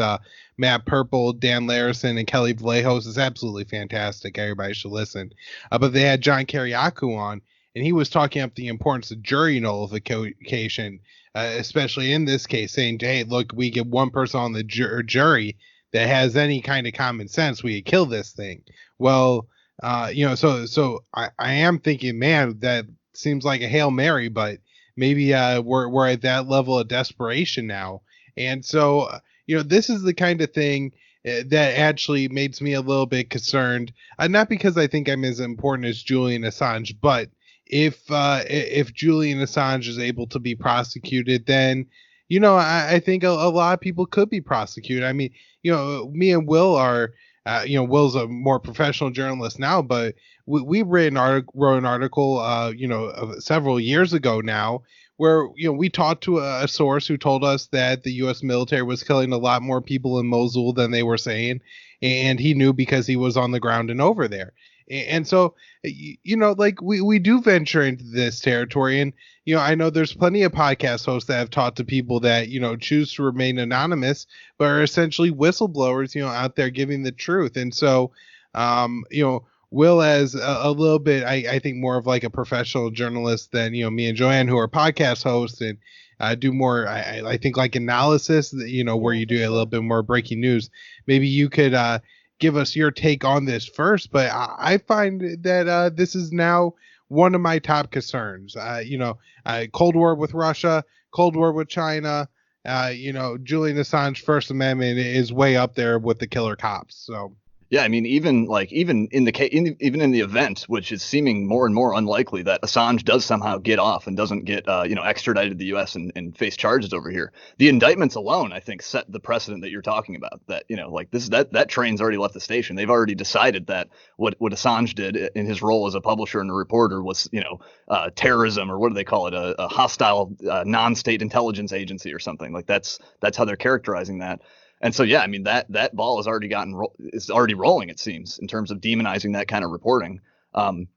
Matt Purple, Dan Larison, and Kelly Vallejos. Is absolutely fantastic. Everybody should listen. But they had John Kiriakou on, and he was talking up the importance of jury nullification, especially in this case, saying, hey, look, we get one person on the jury that has any kind of common sense, we could kill this thing. Well, so I am thinking, man, that seems like a Hail Mary, but maybe we're at that level of desperation now. And so, this is the kind of thing that actually makes me a little bit concerned, not because I think I'm as important as Julian Assange, but if Julian Assange is able to be prosecuted, then, I think a lot of people could be prosecuted. I mean, me and Will are, Will's a more professional journalist now, but we wrote an article, several years ago now, where, we talked to a source who told us that the U.S. military was killing a lot more people in Mosul than they were saying. And he knew because he was on the ground and over there. And so, we do venture into this territory. And, I know there's plenty of podcast hosts that have talked to people that, choose to remain anonymous, but are essentially whistleblowers, out there giving the truth. And so, Will, as a little bit, I think more of like a professional journalist than, me and Joanne, who are podcast hosts and do more, I think, like analysis, where you do a little bit more breaking news. Maybe you could give us your take on this first, but I find that this is now one of my top concerns. Cold War with Russia, Cold War with China, Julian Assange First Amendment is way up there with the killer cops. So. Yeah, I mean, even in the event, which is seeming more and more unlikely, that Assange does somehow get off and doesn't get extradited to the U.S. and face charges over here. The indictments alone, I think, set the precedent that you're talking about. That that train's already left the station. They've already decided that what Assange did in his role as a publisher and a reporter was terrorism, or what do they call it, a hostile non-state intelligence agency or something. Like that's how they're characterizing that. And so, yeah, I mean, that ball has already is already rolling, it seems, in terms of demonizing that kind of reporting. And,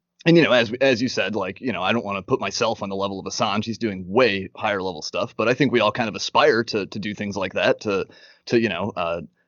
as you said, I don't want to put myself on the level of Assange. He's doing way higher level stuff. But I think we all kind of aspire to do things like that, to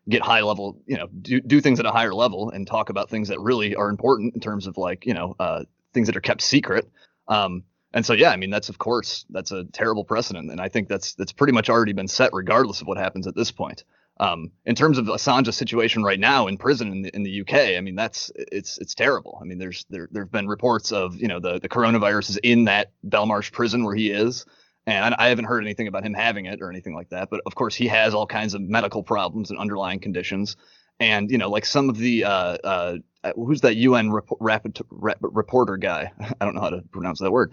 get high level, do things at a higher level and talk about things that really are important in terms of things that are kept secret. And so, yeah, I mean, that's a terrible precedent. And I think that's pretty much already been set regardless of what happens at this point. In terms of Assange's situation right now in prison in the UK, I mean, it's terrible. I mean, there've been reports of, the coronavirus is in that Belmarsh prison where he is. And I haven't heard anything about him having it or anything like that. But of course, he has all kinds of medical problems and underlying conditions. And, some of the who's that UN reporter guy? I don't know how to pronounce that word.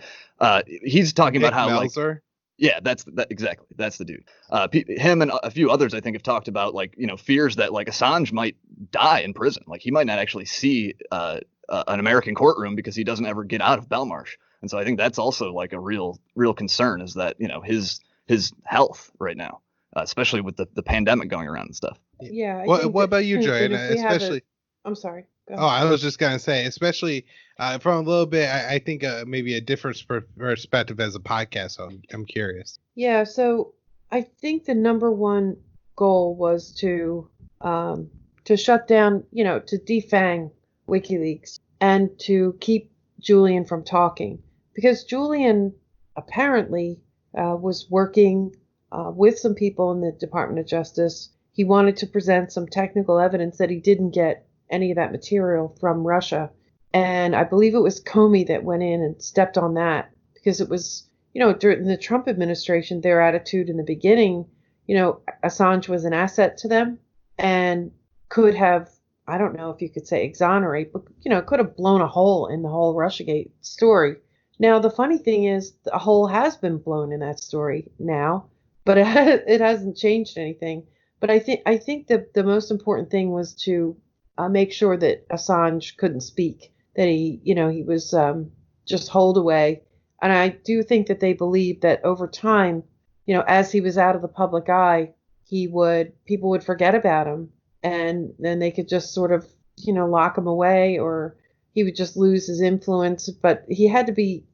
He's talking about how Melzer? Yeah, that's exactly. That's the dude. Him and a few others, I think, have talked about fears that Assange might die in prison. Like he might not actually see an American courtroom because he doesn't ever get out of Belmarsh. And so I think that's also a real concern, is that his health right now, especially with the pandemic going around and stuff. Yeah. What about you, Joanne? Especially. I'm sorry. Oh, I was just gonna say, especially from a little bit, I think maybe a different perspective as a podcast. So I'm curious. Yeah, so I think the number one goal was to shut down, to defang WikiLeaks and to keep Julian from talking, because Julian apparently was working with some people in the Department of Justice. He wanted to present some technical evidence that he didn't get any of that material from Russia. And I believe it was Comey that went in and stepped on that, because it was, during the Trump administration, their attitude in the beginning, Assange was an asset to them and could have, I don't know if you could say exonerate, but, could have blown a hole in the whole Russiagate story. Now, the funny thing is a hole has been blown in that story now, but it hasn't changed anything. But I think that the most important thing was to make sure that Assange couldn't speak, that he was just holed away. And I do think that they believed that over time, as he was out of the public eye, people would forget about him, and then they could just sort of, lock him away, or he would just lose his influence. But he had to be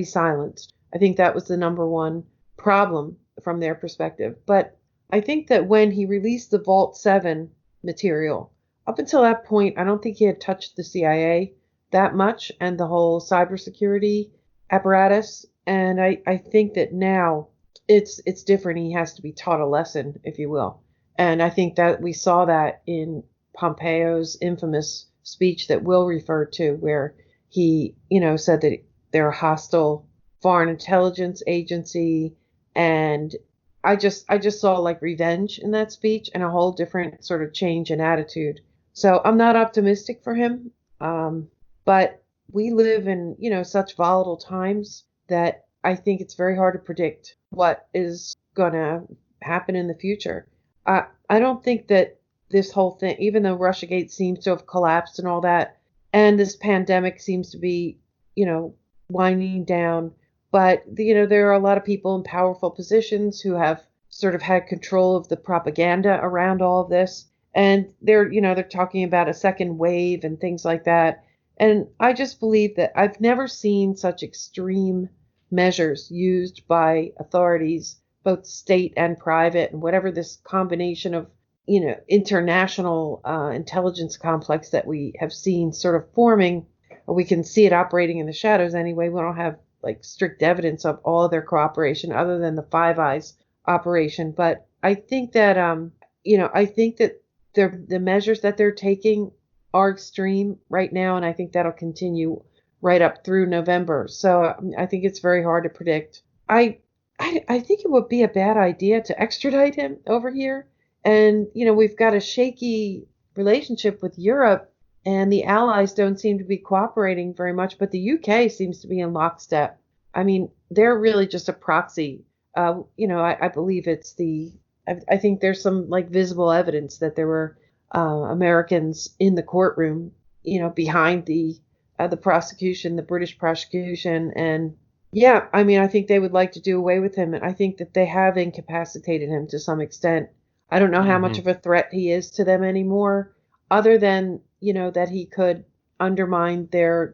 silenced. I think that was the number one problem from their perspective. But I think that when he released the Vault 7 material, up until that point, I don't think he had touched the CIA that much and the whole cybersecurity apparatus. And I think that now it's different. He has to be taught a lesson, if you will. And I think that we saw that in Pompeo's infamous speech that Will referred to, where he, said that they're a hostile foreign intelligence agency. And I just saw revenge in that speech and a whole different sort of change in attitude. So I'm not optimistic for him, but we live in, such volatile times that I think it's very hard to predict what is going to happen in the future. I don't think that this whole thing, even though Russiagate seems to have collapsed and all that, and this pandemic seems to be, winding down, but, there are a lot of people in powerful positions who have sort of had control of the propaganda around all of this. And they're talking about a second wave and things like that. And I just believe that I've never seen such extreme measures used by authorities, both state and private, and whatever this combination of, international intelligence complex that we have seen sort of forming. We can see it operating in the shadows anyway. We don't have strict evidence of all of their cooperation other than the Five Eyes operation. But I think that, the measures that they're taking are extreme right now, and I think that'll continue right up through November. So I think it's very hard to predict. I I think it would be a bad idea to extradite him over here. And, we've got a shaky relationship with Europe, and the Allies don't seem to be cooperating very much, but the UK seems to be in lockstep. I mean, they're really just a proxy. I believe I think there's some like visible evidence that there were Americans in the courtroom, behind the prosecution, the British prosecution. And yeah, I mean, I think they would like to do away with him. And I think that they have incapacitated him to some extent. I don't know how much of a threat he is to them anymore, other than, that he could undermine the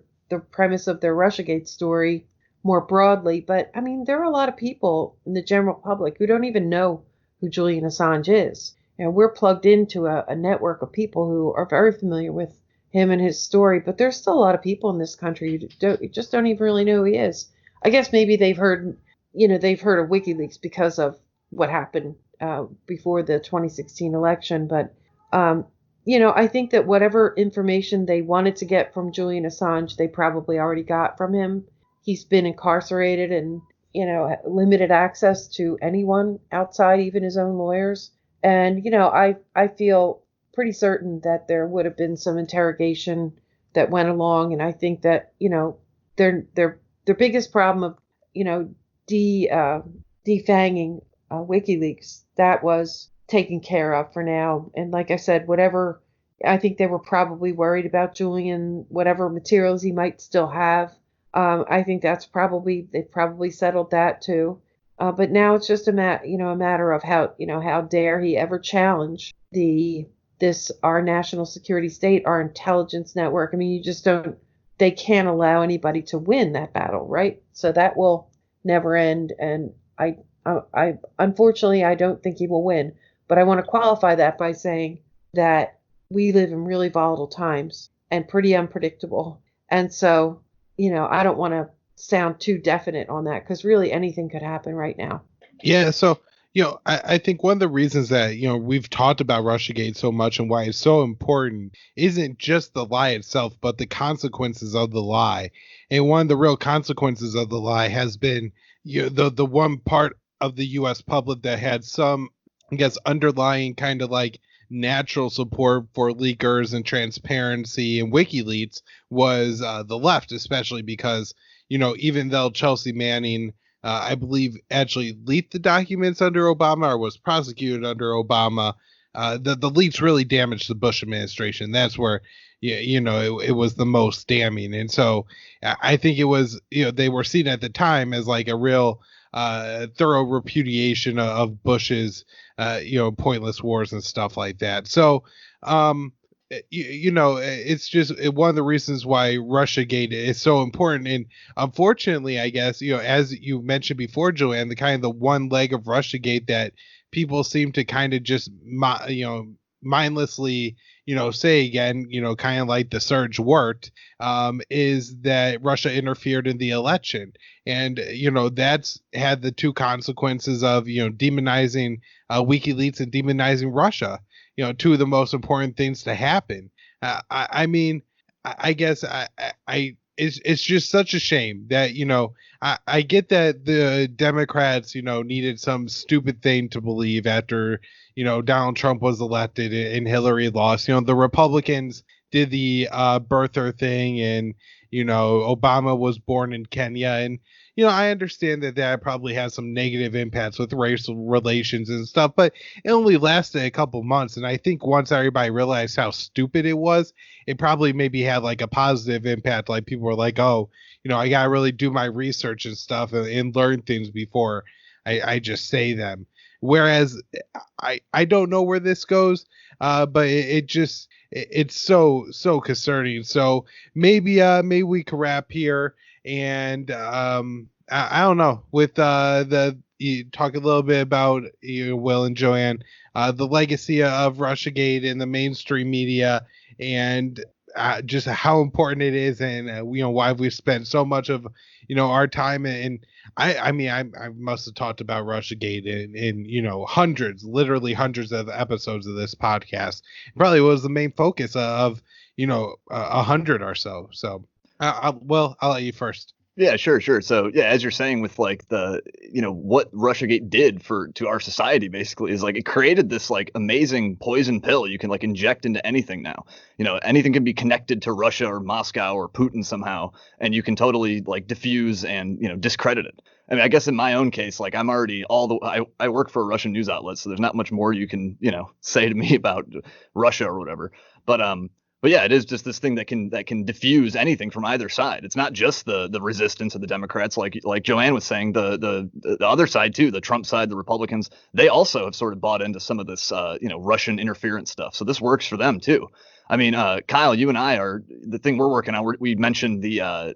premise of their Russiagate story more broadly. But I mean, there are a lot of people in the general public who don't even know who Julian Assange is. We're plugged into a network of people who are very familiar with him and his story, but there's still a lot of people in this country who just don't even really know who he is. I guess maybe they've heard of WikiLeaks because of what happened before the 2016 election. But, I think that whatever information they wanted to get from Julian Assange, they probably already got from him. He's been incarcerated and, limited access to anyone outside, even his own lawyers. And, I feel pretty certain that there would have been some interrogation that went along. And I think that, their biggest problem of, defanging WikiLeaks, that was taken care of for now. And like I said, I think they were probably worried about Julian, whatever materials he might still have. I think they probably settled that too. But now it's just a matter of how dare he ever challenge our national security state, our intelligence network. I mean, they can't allow anybody to win that battle, right? So that will never end. And I unfortunately, I don't think he will win. But I want to qualify that by saying that we live in really volatile times and pretty unpredictable. And so, I don't want to sound too definite on that, because really anything could happen right now. Yeah. So, I think one of the reasons that, we've talked about Russiagate so much and why it's so important isn't just the lie itself, but the consequences of the lie. And one of the real consequences of the lie has been, the one part of the U.S. public that had some, I guess, underlying kind of like natural support for leakers and transparency and WikiLeaks was the left, especially because, even though Chelsea Manning, I believe, actually leaked the documents under Obama or was prosecuted under Obama, the leaks really damaged the Bush administration. That's where, it was the most damning. And so I think it was, they were seen at the time as like a real thorough repudiation of Bush's, pointless wars and stuff like that. So, it's just one of the reasons why Russiagate is so important. And unfortunately, I guess, as you mentioned before, Joanne, the kind of the one leg of Russiagate that people seem to kind of just, mindlessly, say again, kind of like the surge worked, is that Russia interfered in the election. And, that's had the two consequences of, demonizing WikiLeaks and demonizing Russia, two of the most important things to happen. I mean, I guess it's just such a shame that, I get that the Democrats, needed some stupid thing to believe after, Donald Trump was elected and Hillary lost. The Republicans did the birther thing, and, Obama was born in Kenya. And, I understand that probably has some negative impacts with racial relations and stuff, but it only lasted a couple months. And I think once everybody realized how stupid it was, it probably maybe had like a positive impact. Like people were like, oh, I got to really do my research and stuff and learn things before I just say them. Whereas I don't know where this goes, but it's so concerning. So maybe we can wrap here. And I don't know, with you talk a little bit about Will and Joanne, the legacy of Russiagate in the mainstream media, and just how important it is, and why we've spent so much of our time. And I mean I must have talked about Russiagate in literally hundreds of episodes of this podcast. It probably was the main focus of 100 or so. So I'll let you first. Yeah, sure, sure. So yeah, as you're saying with like what Russiagate did to our society basically is like it created this like amazing poison pill you can like inject into anything now. Anything can be connected to Russia or Moscow or Putin somehow, and you can totally like diffuse and discredit it. I mean, I guess in my own case, like I'm already I work for a Russian news outlet, so there's not much more you can say to me about Russia or whatever. But yeah, it is just this thing that can diffuse anything from either side. It's not just the resistance of the Democrats, like Joanne was saying. The other side too, the Trump side, the Republicans, they also have sort of bought into some of this Russian interference stuff. So this works for them too. I mean, Kyle, you and I are the thing we're working on. We mentioned the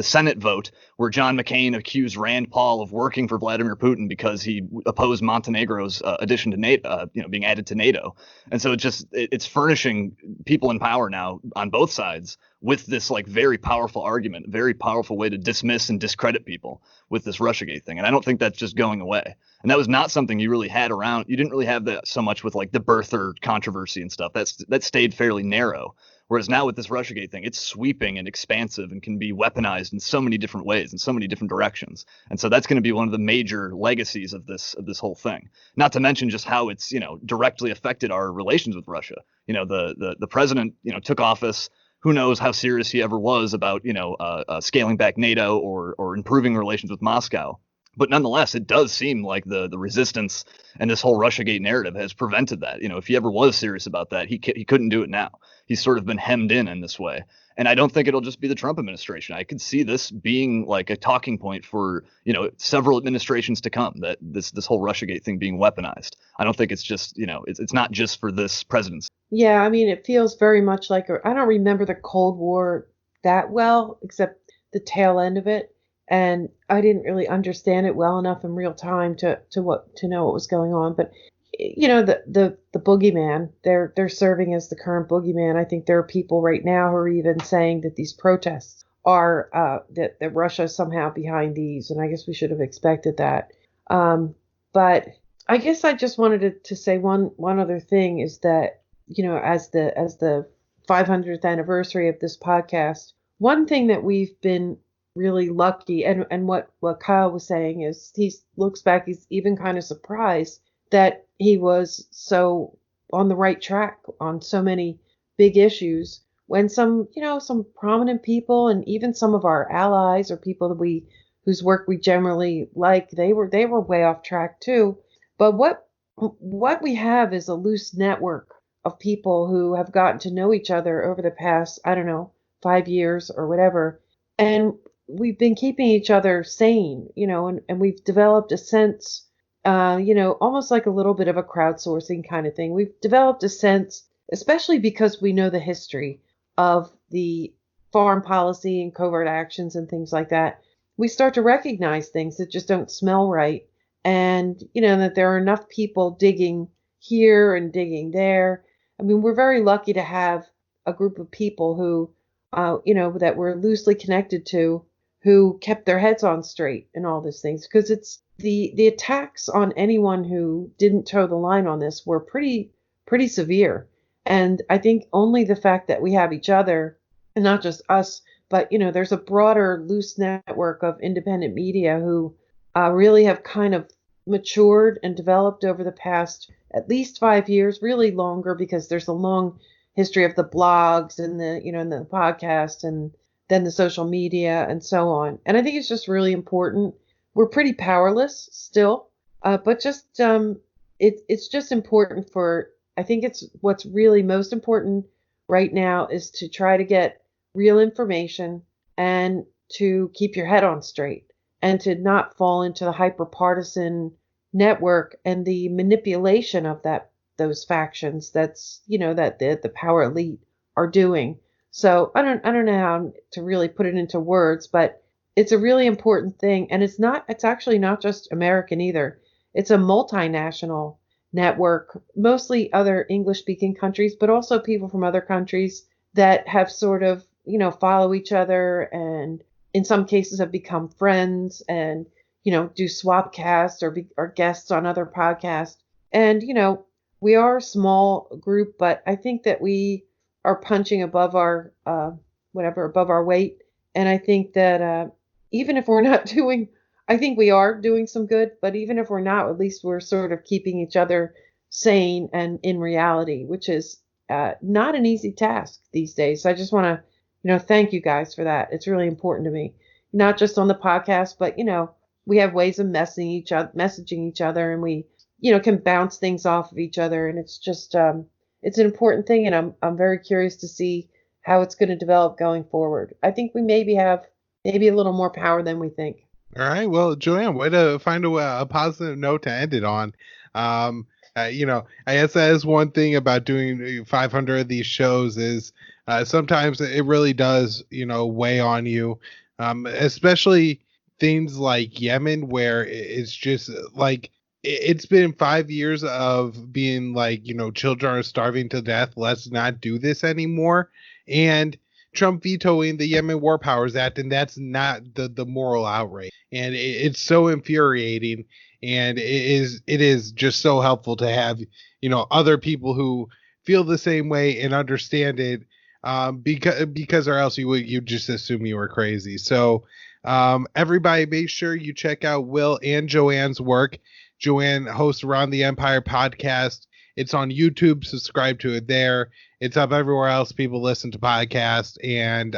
Senate vote where John McCain accused Rand Paul of working for Vladimir Putin because he opposed Montenegro's addition to NATO, being added to NATO. And so it's furnishing people in power now on both sides with this like very powerful argument, very powerful way to dismiss and discredit people with this Russiagate thing. And I don't think that's just going away. And that was not something you really had around. You didn't really have that so much with like the birther controversy and stuff. That stayed fairly narrow. Whereas now with this Russiagate thing, it's sweeping and expansive and can be weaponized in so many different ways, in so many different directions. And so that's going to be one of the major legacies of this whole thing. Not to mention just how it's directly affected our relations with Russia. The president took office. Who knows how serious he ever was about scaling back NATO or improving relations with Moscow. But nonetheless, it does seem like the resistance and this whole Russiagate narrative has prevented that. If he ever was serious about that, he couldn't do it now. He's sort of been hemmed in this way. And I don't think it'll just be the Trump administration. I could see this being like a talking point for, several administrations to come, that this whole Russiagate thing being weaponized. I don't think it's just, it's not just for this presidency. Yeah, I mean, it feels very much like I don't remember the Cold War that well, except the tail end of it. And I didn't really understand it well enough in real time to know what was going on. But the boogeyman, they're serving as the current boogeyman. I think there are people right now who are even saying that these protests are that Russia is somehow behind these, and I guess we should have expected that. But I guess I just wanted to say one other thing is that as the 500th anniversary of this podcast, one thing that we've been really lucky, and what Kyle was saying is he looks back, he's even kind of surprised that he was so on the right track on so many big issues when some prominent people and even some of our allies or people whose work we generally like, they were way off track too. But what we have is a loose network of people who have gotten to know each other over the past, 5 years or whatever. And we've been keeping each other sane, and we've developed a sense, almost like a little bit of a crowdsourcing kind of thing. We've developed a sense, especially because we know the history of the foreign policy and covert actions and things like that. We start to recognize things that just don't smell right. And, that there are enough people digging here and digging there. I mean, we're very lucky to have a group of people who, that we're loosely connected to, who kept their heads on straight and all these things, because it's the attacks on anyone who didn't toe the line on this were pretty severe. And I think only the fact that we have each other, and not just us, but there's a broader loose network of independent media who really have kind of matured and developed over the past at least 5 years, really longer, because there's a long history of the blogs and the podcast and then the social media and so on. And I think it's just really important. We're pretty powerless still, but just it's just important I think it's what's really most important right now is to try to get real information and to keep your head on straight and to not fall into the hyper-partisan network and the manipulation of those factions that's that the power elite are doing. So I don't know how to really put it into words, but it's a really important thing. And it's actually not just American either. It's a multinational network, mostly other English speaking countries, but also people from other countries that have sort of, follow each other and in some cases have become friends and, do swapcasts or guests on other podcasts. And, we are a small group, but I think that we are punching above our, above our weight. And I think that even if we're not doing, I think we are doing some good, but even if we're not, at least we're sort of keeping each other sane and in reality, which is not an easy task these days. So I just want to, thank you guys for that. It's really important to me, not just on the podcast, but, we have ways of messaging each other, and we, can bounce things off of each other. And it's just, it's an important thing. And I'm very curious to see how it's going to develop going forward. I think we maybe have a little more power than we think. All right. Well, Joanne, way to find a positive note to end it on. I guess that is one thing about doing 500 of these shows is sometimes it really does, weigh on you, especially things like Yemen, where it's just like it's been 5 years of being like, children are starving to death. Let's not do this anymore. And Trump vetoing the Yemen War Powers Act, and that's not the moral outrage. And it's so infuriating. And it is just so helpful to have, other people who feel the same way and understand it, because or else you just assume you were crazy. So everybody, make sure you check out Will and Joanne's work. Joanne hosts Around the Empire podcast. It's on YouTube. Subscribe to it there. It's up everywhere else people listen to podcasts, and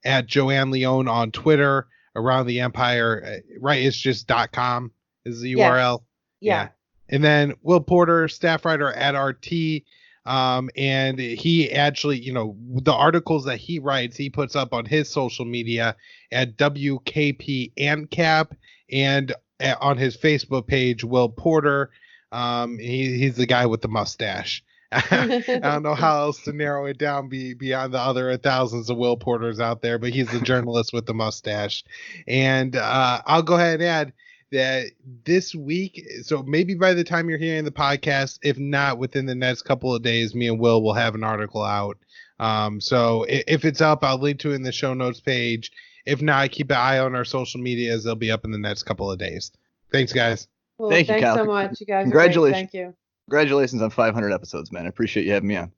at Joanne Leon on Twitter. Around the Empire, right? It's just .com is the URL. Yeah. And then Will Porter, staff writer at RT. And he actually, the articles that he writes, he puts up on his social media at WKP ANCAP, and on his Facebook page, Will Porter. He's the guy with the mustache. I don't know how else to narrow it down beyond the other thousands of Will Porters out there, but he's the journalist with the mustache. And I'll go ahead and add that this week, so maybe by the time you're hearing the podcast, if not within the next couple of days, me and Will will have an article out. So if it's up, I'll link to it in the show notes page. If not, keep an eye on our social media, as they'll be up in the next couple of days. Thanks, guys. Well, Thanks so much. You guys are great. Thank you. Congratulations on 500 episodes, man. I appreciate you having me on.